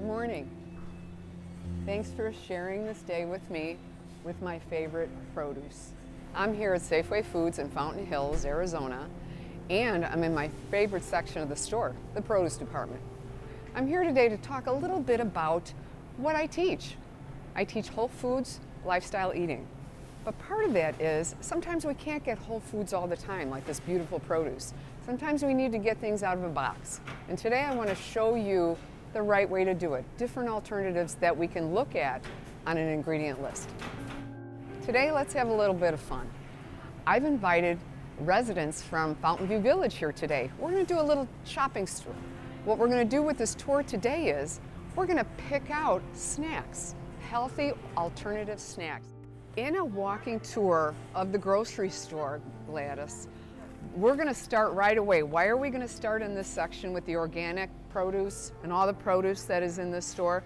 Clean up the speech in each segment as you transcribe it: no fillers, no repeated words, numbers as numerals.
Morning. Thanks for sharing this day with me with my favorite produce. I'm here at Safeway Foods in Fountain Hills, Arizona, and I'm in my favorite section of the store, the produce department. I'm here today to talk a little bit about what I teach. I teach whole foods, lifestyle eating. But part of that is sometimes we can't get whole foods all the time, like this beautiful produce. Sometimes we need to get things out of a box. And today I want to show you the right way to do it, different alternatives that we can look at on an ingredient list. Today, let's have a little bit of fun. I've invited residents from Fountain View Village here today. We're going to do a little shopping tour. What we're going to do with this tour today is we're going to pick out snacks, healthy alternative snacks. In a walking tour of the grocery store, Gladys, we're going to start right away. Why are we going to start in this section with the organic produce and all the produce that is in this store?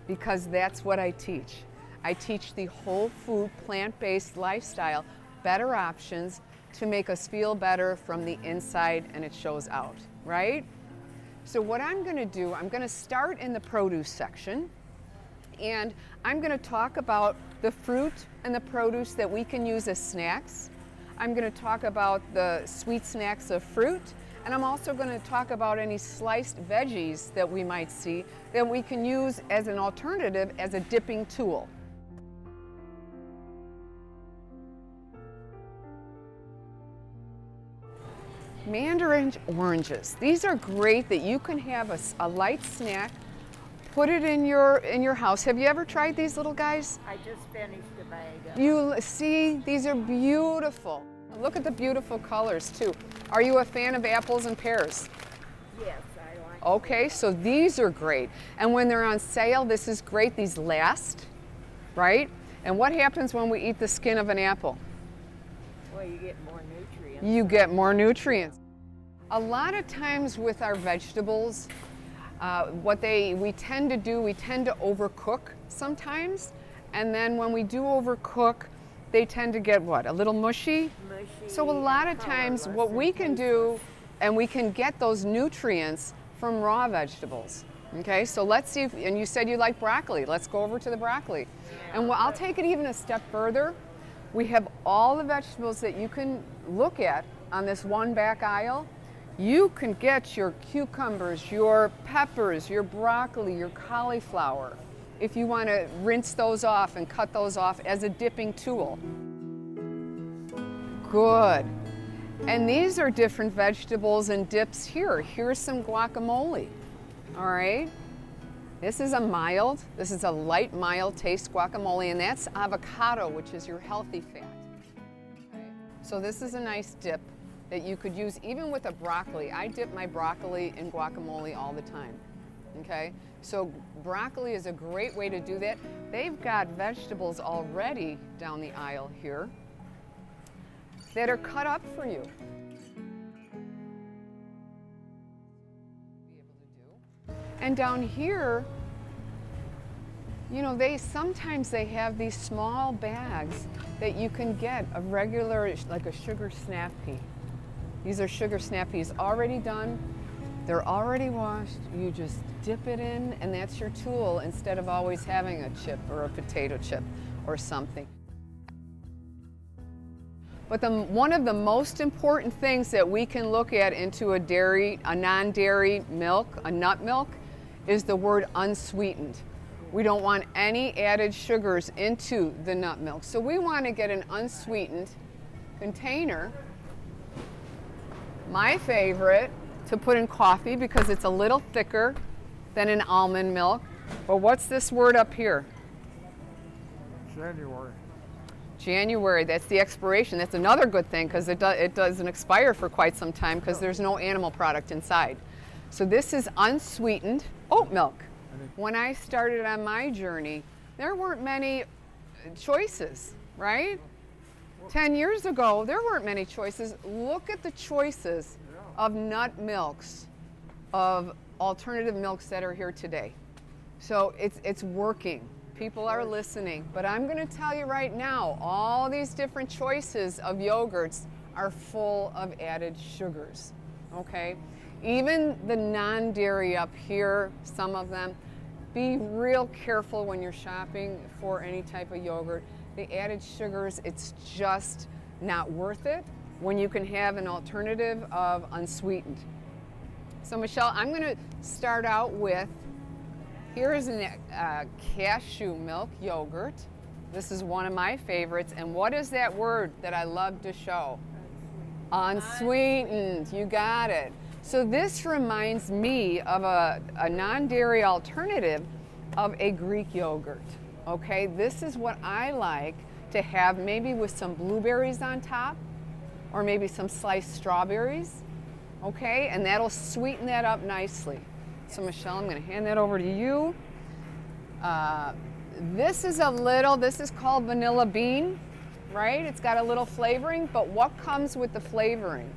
Because that's what I teach. I teach the whole food, plant-based lifestyle, better options to make us feel better from the inside and it shows out, right? So what I'm going to do, I'm going to start in the produce section and I'm going to talk about the fruit and the produce that we can use as snacks. I'm going to talk about the sweet snacks of fruit, and I'm also going to talk about any sliced veggies that we might see that we can use as an alternative as a dipping tool. Mandarin oranges. These are great that you can have a light snack, put it in your house. Have you ever tried these little guys? I just finished a bag of them. You see, these are beautiful. Look at the beautiful colors too. Are you a fan of apples and pears? Yes, I like Okay, so these are great. And when they're on sale, this is great. These last, right? And what happens when we eat the skin of an apple? Well, you get more nutrients. You get more nutrients. A lot of times with our vegetables, we tend to overcook sometimes. And then when we do overcook, they tend to get what? A little mushy? Mushy. So a lot of times what we can do, and we can get those nutrients from raw vegetables. Okay, so let's see, and you said you like broccoli. Let's go over to the broccoli. Yeah, And I'll take it even a step further. We have all the vegetables that you can look at on this one back aisle. You can get your cucumbers, your peppers, your broccoli, your cauliflower, if you want to rinse those off and cut those off as a dipping tool. Good. And these are different vegetables and dips here. Here's some guacamole. All right. This is a light, mild taste guacamole, and that's avocado, which is your healthy fat. Okay. So this is a nice dip that you could use even with a broccoli. I dip my broccoli in guacamole all the time. Okay, so broccoli is a great way to do that. They've got vegetables already down the aisle here that are cut up for you. And down here, you know, sometimes they have these small bags that you can get of regular, like a sugar snap pea. These are sugar snap peas already done. They're already washed. You just dip it in, and that's your tool instead of always having a chip or a potato chip or something. But one of the most important things that we can look at into a non-dairy milk, a nut milk, is the word unsweetened. We don't want any added sugars into the nut milk. So we want to get an unsweetened container. My favorite to put in coffee because it's a little thicker than an almond milk. But what's this word up here? January. January, that's the expiration. That's another good thing because it doesn't expire for quite some time because there's no animal product inside. So this is unsweetened oat milk. When I started on my journey, there weren't many choices, right? 10 years ago, there weren't many choices. Look at the choices of nut milks, of alternative milks that are here today. So it's working. People are listening. But I'm going to tell you right now, all these different choices of yogurts are full of added sugars, okay? Even the non-dairy up here, some of them, be real careful when you're shopping for any type of yogurt. The added sugars, it's just not worth it when you can have an alternative of unsweetened. So Michelle, I'm going to start out with, here is a cashew milk yogurt. This is one of my favorites. And what is that word that I love to show? Unsweetened. You got it. So this reminds me of a non-dairy alternative of a Greek yogurt. Okay, this is what I like to have, maybe with some blueberries on top, or maybe some sliced strawberries. Okay, and that'll sweeten that up nicely. So Michelle, I'm going to hand that over to you. This is called vanilla bean, right? It's got a little flavoring, but what comes with the flavoring?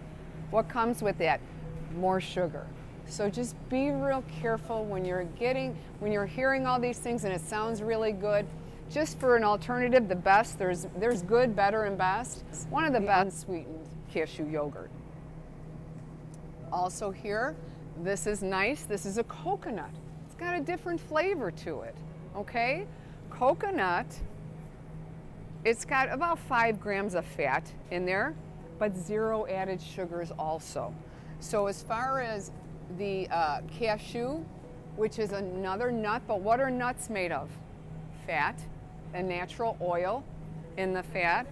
What comes with that? More sugar. So just be real careful when you're hearing all these things and it sounds really good. Just for an alternative, the best, there's good, better, and best. One of the best sweetened cashew yogurt. Also here, this is nice. This is a coconut. It's got a different flavor to it, okay? Coconut, it's got about 5 grams of fat in there, but 0 added sugars also. So as far as the cashew, which is another nut, but what are nuts made of? Fat and natural oil in the fat.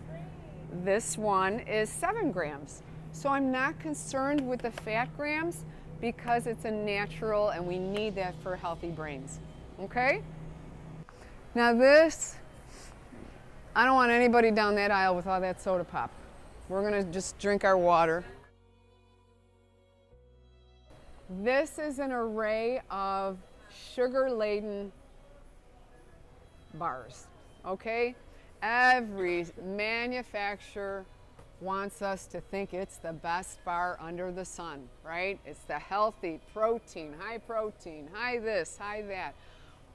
This one is 7 grams. So I'm not concerned with the fat grams because it's a natural and we need that for healthy brains, okay? Now this, I don't want anybody down that aisle with all that soda pop. We're gonna just drink our water. This is an array of sugar-laden bars, okay? Every manufacturer wants us to think it's the best bar under the sun, right? It's the healthy protein, high this, high that.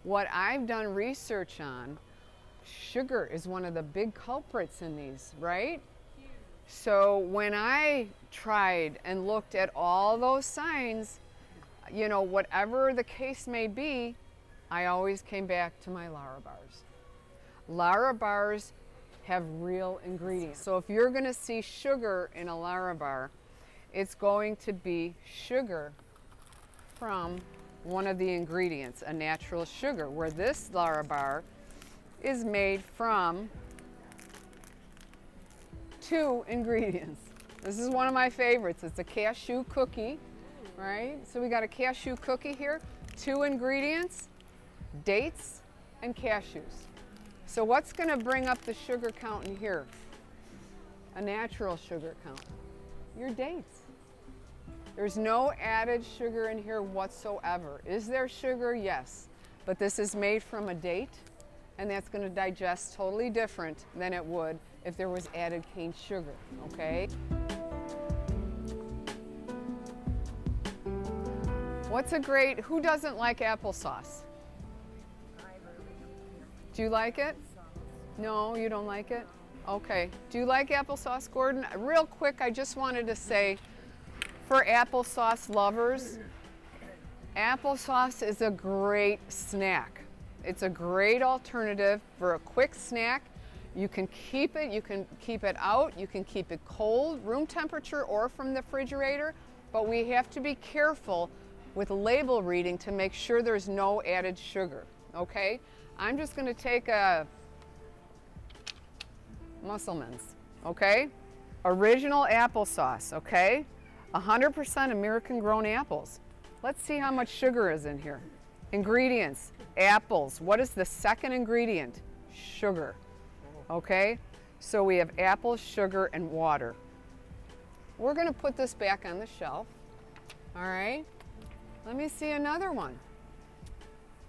What I've done research on, sugar is one of the big culprits in these, right? So when I tried and looked at all those signs, you know, whatever the case may be, I always came back to my Lara bars. Lara bars have real ingredients. So if you're going to see sugar in a Lara bar, it's going to be sugar from one of the ingredients, a natural sugar, where this Lara bar is made from 2 ingredients. This is one of my favorites. It's a cashew cookie, right? So we got a cashew cookie here, 2 ingredients, dates and cashews. So what's going to bring up the sugar count in here? A natural sugar count. Your dates. There's no added sugar in here whatsoever. Is there sugar? Yes. But this is made from a date, and that's going to digest totally different than it would if there was added cane sugar, okay? Who doesn't like applesauce? Do you like it? No, you don't like it? Okay. Do you like applesauce, Gordon? Real quick, I just wanted to say, for applesauce lovers, applesauce is a great snack. It's a great alternative for a quick snack. You can keep it out, you can keep it cold, room temperature or from the refrigerator, but we have to be careful with label reading to make sure there's no added sugar, okay? I'm just going to take a Musselman's, okay? Original applesauce, okay? 100% American grown apples. Let's see how much sugar is in here. Ingredients, apples. What is the second ingredient? Sugar, okay? So we have apples, sugar, and water. We're going to put this back on the shelf, all right? Let me see another one.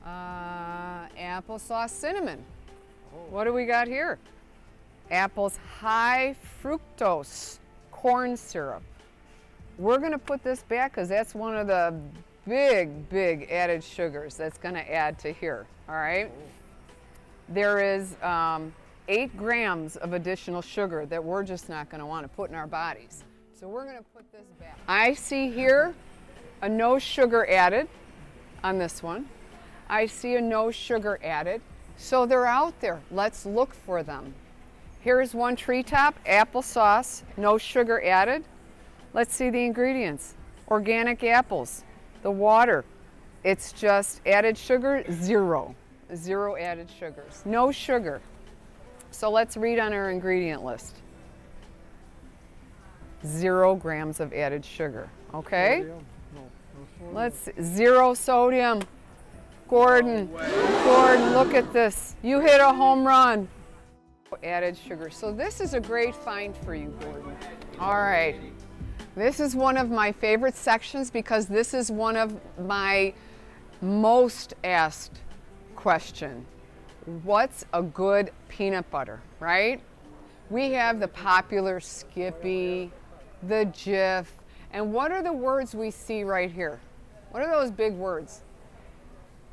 Applesauce cinnamon. What do we got here? Apples high fructose corn syrup. We're going to put this back because that's one of the big added sugars that's going to add to here, all right? There is 8 grams of additional sugar that we're just not going to want to put in our bodies. So we're going to put this back. I see here a no sugar added on this one. I see a no sugar added. So they're out there. Let's look for them. Here's one treetop, applesauce, no sugar added. Let's see the ingredients. Organic apples, the water. It's just added sugar, zero. Zero added sugars, no sugar. So let's read on our ingredient list. 0 grams of added sugar, okay? Sodium? No sodium. Let's, 0 sodium. Gordon, Gordon, look at this. You hit a home run. Added sugar. So this is a great find for you, Gordon. All right. This is one of my favorite sections because this is one of my most asked question. What's a good peanut butter, right? We have the popular Skippy, the Jif, and what are the words we see right here? What are those big words?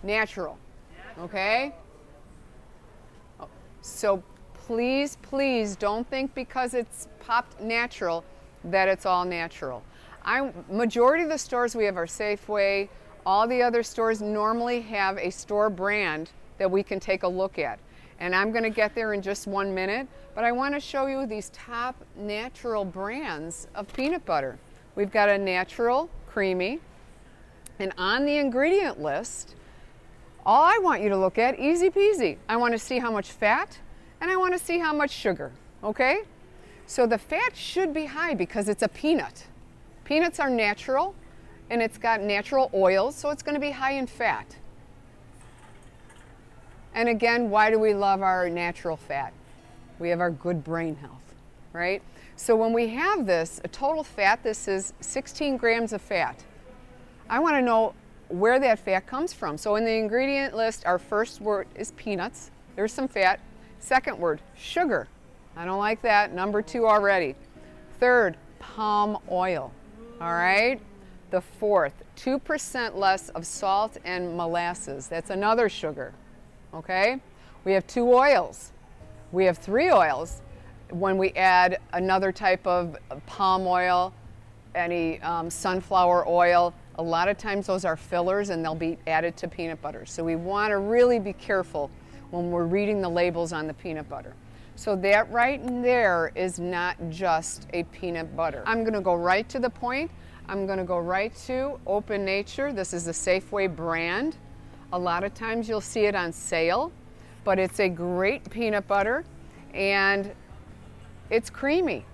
Natural, okay? So please, please don't think because it's popped natural that it's all natural. Majority of the stores we have are Safeway. All the other stores normally have a store brand that we can take a look at. And I'm going to get there in just 1 minute, but I want to show you these top natural brands of peanut butter. We've got a natural creamy, and on the ingredient list, all I want you to look at, easy peasy, I want to see how much fat and I want to see how much sugar, okay? So the fat should be high because it's a peanut. Peanuts are natural and it's got natural oils, so it's going to be high in fat. And again, why do we love our natural fat? We have our good brain health, right? So when we have this, a total fat, this is 16 grams of fat. I want to know where that fat comes from. So in the ingredient list, our first word is peanuts. There's some fat. Second word, sugar. I don't like that. Number 2 already. Third, palm oil. All right? The fourth, 2% less of salt and molasses. That's another sugar. Okay? We have 2 oils. We have 3 oils. When we add another type of palm oil, any sunflower oil, a lot of times those are fillers and they'll be added to peanut butter. So we want to really be careful when we're reading the labels on the peanut butter. So that right in there is not just a peanut butter. I'm going to go right to the point. I'm going to go right to Open Nature. This is the Safeway brand. A lot of times you'll see it on sale, but it's a great peanut butter and it's creamy.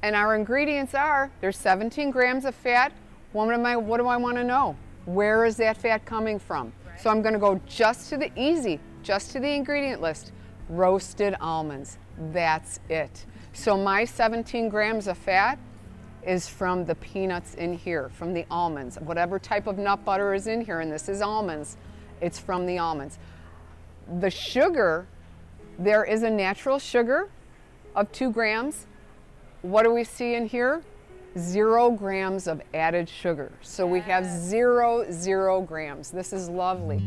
And our ingredients are, there's 17 grams of fat. What do I want to know? Where is that fat coming from? So I'm going to go just to the ingredient list. Roasted almonds. That's it. So my 17 grams of fat is from the peanuts in here, from the almonds. Whatever type of nut butter is in here, and this is almonds, it's from the almonds. The sugar, there is a natural sugar of 2 grams. What do we see in here? 0 grams of added sugar. So we have 0 grams. This is lovely.